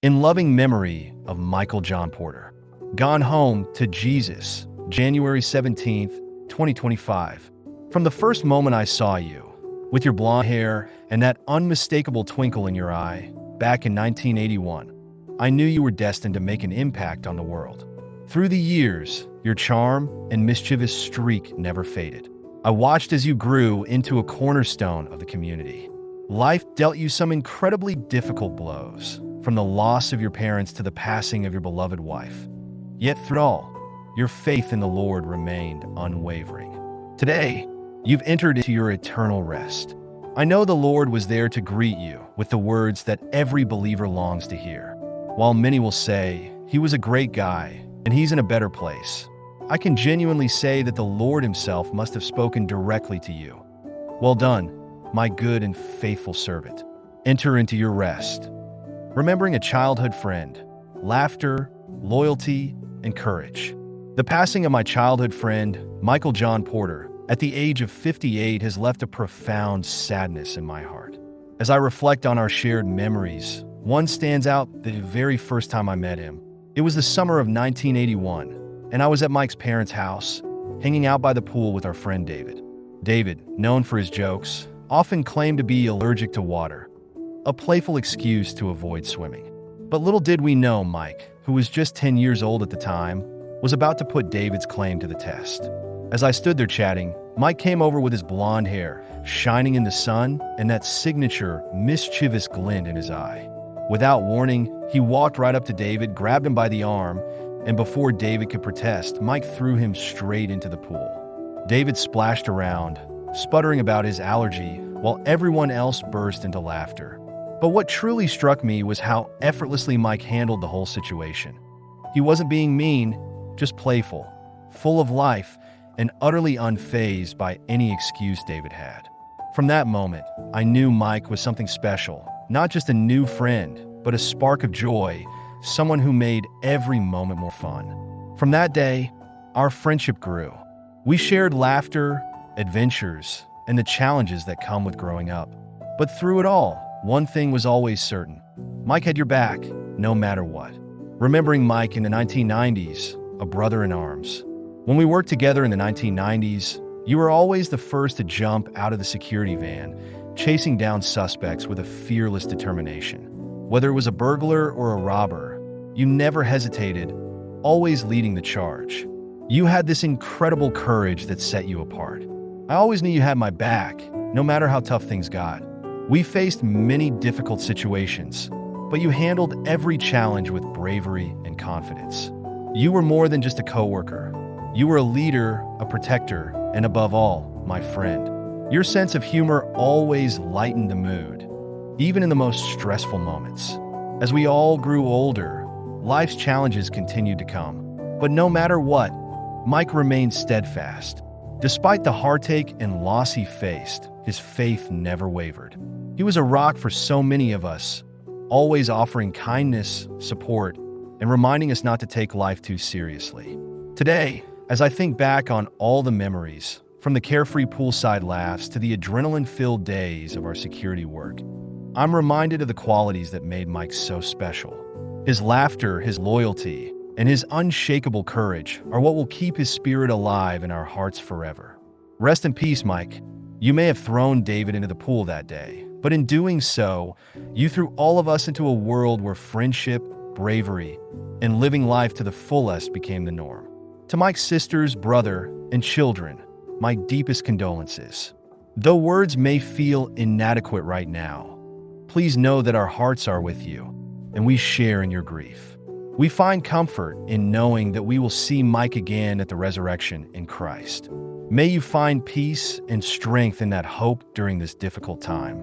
in loving memory of Michael John Porter. Gone home to Jesus, January 17th, 2025. From the first moment I saw you, with your blonde hair and that unmistakable twinkle in your eye, back in 1981, I knew you were destined to make an impact on the world. Through the years, your charm and mischievous streak never faded. I watched as you grew into a cornerstone of the community. Life dealt you some incredibly difficult blows, from the loss of your parents to the passing of your beloved wife. Yet through it all, your faith in the Lord remained unwavering. Today, you've entered into your eternal rest. I know the Lord was there to greet you with the words that every believer longs to hear. While many will say, he was a great guy and he's in a better place, I can genuinely say that the Lord himself must have spoken directly to you. Well done, my good and faithful servant. Enter into your rest. Remembering a childhood friend, laughter, loyalty, and courage. The passing of my childhood friend, Michael John Porter, at the age of 58 has left a profound sadness in my heart. As I reflect on our shared memories, one stands out the very first time I met him. It was the summer of 1981, and I was at Mike's parents' house, hanging out by the pool with our friend David. David, known for his jokes, often claimed to be allergic to water, a playful excuse to avoid swimming. But little did we know Mike, who was just 10 years old at the time, was about to put David's claim to the test. As I stood there chatting, Mike came over with his blonde hair shining in the sun and that signature mischievous glint in his eye. Without warning, he walked right up to David, grabbed him by the arm, and before David could protest, Mike threw him straight into the pool. David splashed around, sputtering about his allergy, while everyone else burst into laughter. But what truly struck me was how effortlessly Mike handled the whole situation. He wasn't being mean, just playful, full of life, and utterly unfazed by any excuse David had. From that moment, I knew Mike was something special, not just a new friend, but a spark of joy, someone who made every moment more fun. From that day, our friendship grew. We shared laughter, adventures, and the challenges that come with growing up. But through it all, one thing was always certain. Mike had your back, no matter what. Remembering Mike in the 1990s, a brother in arms. When we worked together in the 1990s, you were always the first to jump out of the security van, chasing down suspects with a fearless determination. Whether it was a burglar or a robber, you never hesitated, always leading the charge. You had this incredible courage that set you apart. I always knew you had my back, no matter how tough things got. We faced many difficult situations, but you handled every challenge with bravery and confidence. You were more than just a coworker. You were a leader, a protector, and above all, my friend. Your sense of humor always lightened the mood, even in the most stressful moments. As we all grew older, life's challenges continued to come. But no matter what, Mike remained steadfast. Despite the heartache and loss he faced, his faith never wavered. He was a rock for so many of us, always offering kindness, support, and reminding us not to take life too seriously. Today, as I think back on all the memories, from the carefree poolside laughs to the adrenaline-filled days of our security work, I'm reminded of the qualities that made Mike so special. His laughter, his loyalty, and his unshakable courage are what will keep his spirit alive in our hearts forever. Rest in peace, Mike. You may have thrown David into the pool that day, but in doing so, you threw all of us into a world where friendship, bravery, and living life to the fullest became the norm. To Mike's sisters, brother, and children, my deepest condolences. Though words may feel inadequate right now, please know that our hearts are with you, and we share in your grief. We find comfort in knowing that we will see Mike again at the resurrection in Christ. May you find peace and strength in that hope during this difficult time.